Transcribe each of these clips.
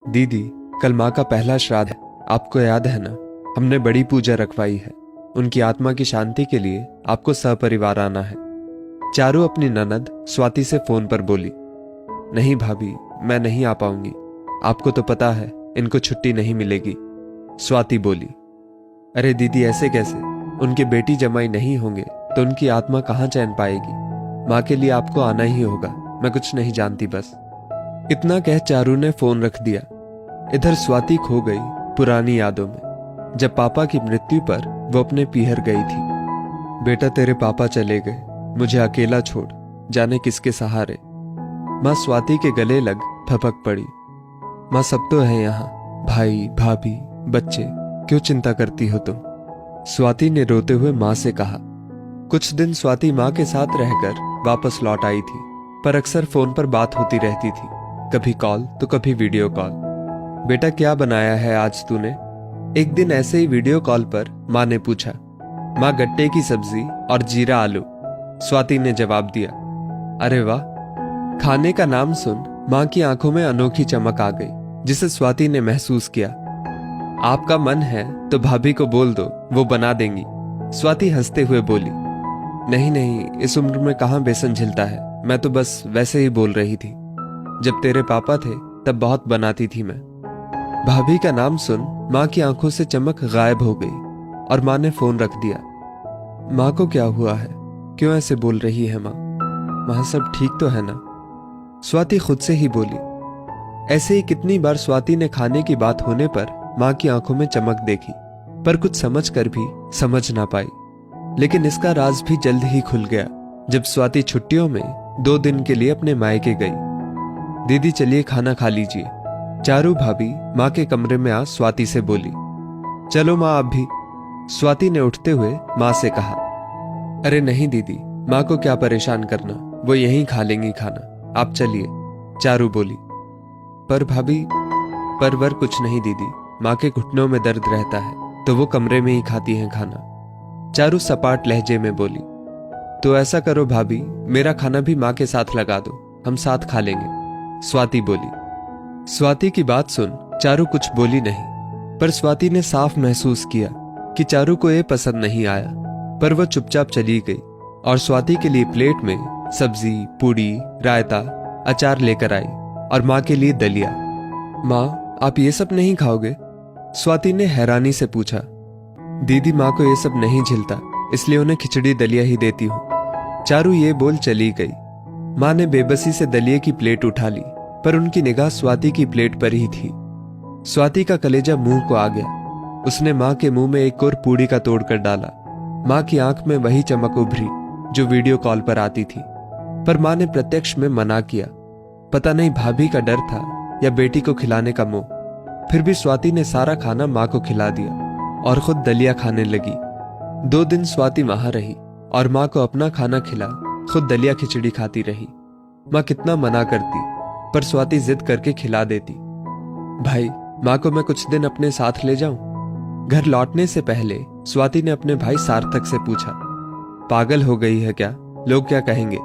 दीदी, कल माँ का पहला श्राद्ध है, आपको याद है ना? हमने बड़ी पूजा रखवाई है। उनकी आत्मा की शांति के लिए आपको सपरिवार आना है। चारू अपनी ननद स्वाति से फोन पर बोली। नहीं भाभी, मैं नहीं आ पाऊंगी। आपको तो पता है इनको छुट्टी नहीं मिलेगी। स्वाति बोली। अरे दीदी, ऐसे कैसे? उनके बेटी जमाई नहीं होंगे तो उनकी आत्मा कहाँ चैन पाएगी? माँ के लिए आपको आना ही होगा। मैं कुछ नहीं जानती बस। इतना कह चारू ने फोन रख दिया। इधर स्वाति खो गई पुरानी यादों में, जब पापा की मृत्यु पर वो अपने पीहर गई थी। बेटा, तेरे पापा चले गए, मुझे अकेला छोड़, जाने किसके सहारे। माँ स्वाति के गले लग ठपक पड़ी। माँ, सब तो है यहाँ, भाई भाभी बच्चे, क्यों चिंता करती हो तुम? स्वाति ने रोते हुए माँ से कहा। कुछ दिन स्वाति माँ के साथ रहकर वापस लौट आई थी, पर अक्सर फोन पर बात होती रहती थी, कभी कॉल तो कभी वीडियो कॉल। बेटा, क्या बनाया है आज तूने? एक दिन ऐसे ही वीडियो कॉल पर माँ ने पूछा। माँ, गट्टे की सब्जी और जीरा आलू, स्वाति ने जवाब दिया। अरे वाह! खाने का नाम सुन माँ की आंखों में अनोखी चमक आ गई, जिसे स्वाति ने महसूस किया। आपका मन है तो भाभी को बोल दो, वो बना देंगी, स्वाति हंसते हुए बोली। नहीं नहीं, इस उम्र में कहाँ बेसन झिलता है, मैं तो बस वैसे ही बोल रही थी। जब तेरे पापा थे तब बहुत बनाती थी मैं। भाभी का नाम सुन माँ की आंखों से चमक गायब हो गई और माँ ने फोन रख दिया। माँ को क्या हुआ है? क्यों ऐसे बोल रही है माँ? माँ, सब ठीक तो है ना? स्वाति खुद से ही बोली। ऐसे ही कितनी बार स्वाति ने खाने की बात होने पर माँ की आंखों में चमक देखी, पर कुछ समझ कर भी समझ ना पाई। लेकिन इसका राज भी जल्द ही खुल गया जब स्वाति छुट्टियों में 2 दिन के लिए अपने मायके गई। दीदी, चलिए खाना खा लीजिए। चारू भाभी माँ के कमरे में आ स्वाति से बोली। चलो माँ, आप भी, स्वाति ने उठते हुए माँ से कहा। अरे नहीं दीदी, माँ को क्या परेशान करना, वो यहीं खा लेंगी खाना, आप चलिए, चारू बोली। पर भाभी, परवर कुछ नहीं दीदी, माँ के घुटनों में दर्द रहता है तो वो कमरे में ही खाती हैं खाना, चारू सपाट लहजे में बोली। तो ऐसा करो भाभी, मेरा खाना भी माँ के साथ लगा दो, हम साथ खा लेंगे, स्वाति बोली। स्वाति की बात सुन चारू कुछ बोली नहीं, पर स्वाति ने साफ महसूस किया कि चारू को ये पसंद नहीं आया, पर वह चुपचाप चली गई और स्वाति के लिए प्लेट में सब्जी, पूड़ी, रायता, अचार लेकर आई और माँ के लिए दलिया। माँ, आप ये सब नहीं खाओगे? स्वाति ने हैरानी से पूछा। दीदी, माँ को ये सब नहीं झिलता, इसलिए उन्हें खिचड़ी दलिया ही देती हूँ, चारू ये बोल चली गई। माँ ने बेबसी से दलिये की प्लेट उठा ली, पर उनकी निगाह स्वाति की प्लेट पर ही थी। स्वाति का कलेजा मुंह को आ गया। उसने माँ के मुंह में एक और पूड़ी का तोड़ कर डाला। माँ की आंख में वही चमक उभरी जो वीडियो कॉल पर आती थी, पर माँ ने प्रत्यक्ष में मना किया। पता नहीं भाभी का डर था या बेटी को खिलाने का मोह, फिर भी स्वाति ने सारा खाना माँ को खिला दिया और खुद दलिया खाने लगी। 2 दिन स्वाति वहां रही और माँ को अपना खाना खिला खुद दलिया खिचड़ी खाती रही। माँ कितना मना करती, पर स्वाति जिद करके खिला देती। भाई, माँ को मैं कुछ दिन अपने साथ ले जाऊं? घर लौटने से पहले स्वाति ने अपने भाई सार्थक से पूछा। पागल हो गई है क्या? लोग क्या कहेंगे?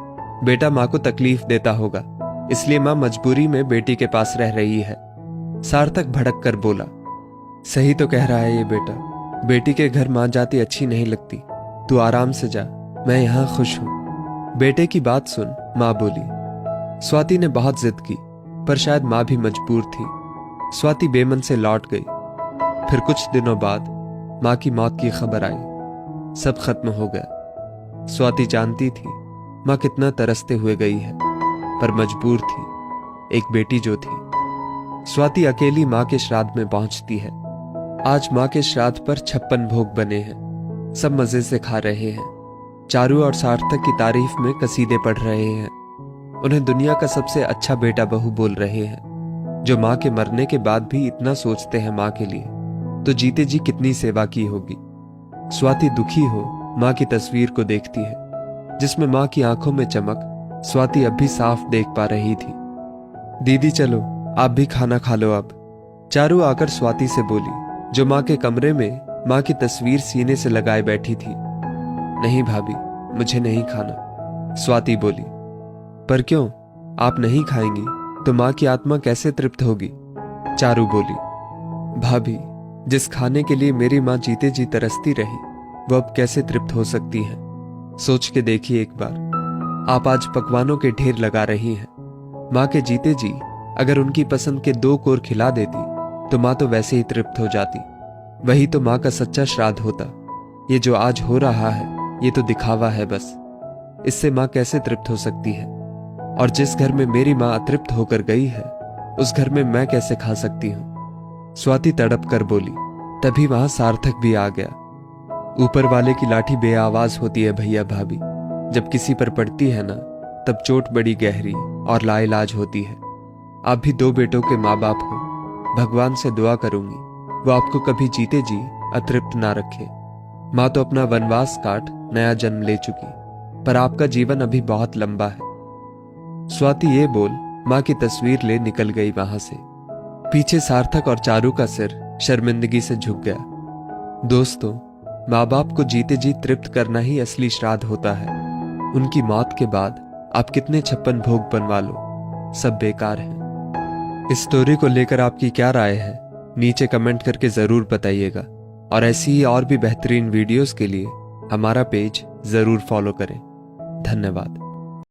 बेटा माँ को तकलीफ देता होगा, इसलिए माँ मजबूरी में बेटी के पास रह रही है, सार्थक भड़क कर बोला। सही तो कह रहा है ये बेटा, बेटी के घर माँ जाती अच्छी नहीं लगती, तू आराम से जा, मैं यहाँ खुश हूं। बेटे की बात सुन माँ बोली। स्वाति ने बहुत जिद की, पर शायद माँ भी मजबूर थी। स्वाति बेमन से लौट गई। फिर कुछ दिनों बाद माँ की मौत की खबर आई। सब खत्म हो गया। स्वाति जानती थी माँ कितना तरसते हुए गई है, पर मजबूर थी, एक बेटी जो थी। स्वाति अकेली माँ के श्राद्ध में पहुंचती है। आज माँ के श्राद्ध पर 56 भोग बने हैं। सब मजे से खा रहे हैं। चारू और सार्थक की तारीफ में कसीदे पढ़ रहे हैं। उन्हें दुनिया का सबसे अच्छा बेटा बहू बोल रहे हैं। जो माँ के मरने के बाद भी इतना सोचते हैं माँ के लिए, तो जीते जी कितनी सेवा की होगी। स्वाति दुखी हो माँ की तस्वीर को देखती है, जिसमें माँ की आंखों में चमक स्वाति अब भी साफ देख पा रही थी। दीदी चलो, आप भी खाना खा लो अब, चारू आकर स्वाति से बोली, जो माँ के कमरे में माँ की तस्वीर सीने से लगाए बैठी थी। नहीं भाभी, मुझे नहीं खाना, स्वाति बोली। पर क्यों? आप नहीं खाएंगी तो माँ की आत्मा कैसे तृप्त होगी? चारू बोली, भाभी, जिस खाने के लिए मेरी माँ जीते जी तरसती रही वो अब कैसे तृप्त हो सकती है? सोच के देखिए एक बार। आप आज पकवानों के ढेर लगा रही हैं। माँ के जीते जी अगर उनकी पसंद के 2 कोर खिला देती तो माँ तो वैसे ही तृप्त हो जाती। वही तो माँ का सच्चा श्राद्ध होता। ये जो आज हो रहा है ये तो दिखावा है बस। इससे माँ कैसे तृप्त हो सकती है? और जिस घर में मेरी माँ अतृप्त होकर गई है उस घर में मैं कैसे खा सकती हूं? स्वाति तड़प कर बोली। तभी वहां सार्थक भी आ गया। ऊपर वाले की लाठी बेआवाज होती है भैया भाभी। जब किसी पर पड़ती है ना तब चोट बड़ी गहरी और लाइलाज होती है। आप भी 2 बेटों के माँ बाप हो। भगवान से दुआ करूंगी वो आपको कभी जीते जी अतृप्त ना रखे। माँ तो अपना वनवास काट नया जन्म ले चुकी, पर आपका जीवन अभी बहुत लंबा है। स्वाति ये बोल माँ की तस्वीर ले निकल गई वहां से। पीछे सार्थक और चारू का सिर शर्मिंदगी से झुक गया। दोस्तों, माँ बाप को जीते जी तृप्त करना ही असली श्राद्ध होता है। उनकी मौत के बाद आप कितने 56 भोग बनवा लो, सब बेकार है। इस स्टोरी को लेकर आपकी क्या राय है नीचे कमेंट करके जरूर बताइएगा। और ऐसी ही और भी बेहतरीन वीडियोस के लिए हमारा पेज जरूर फॉलो करें। धन्यवाद।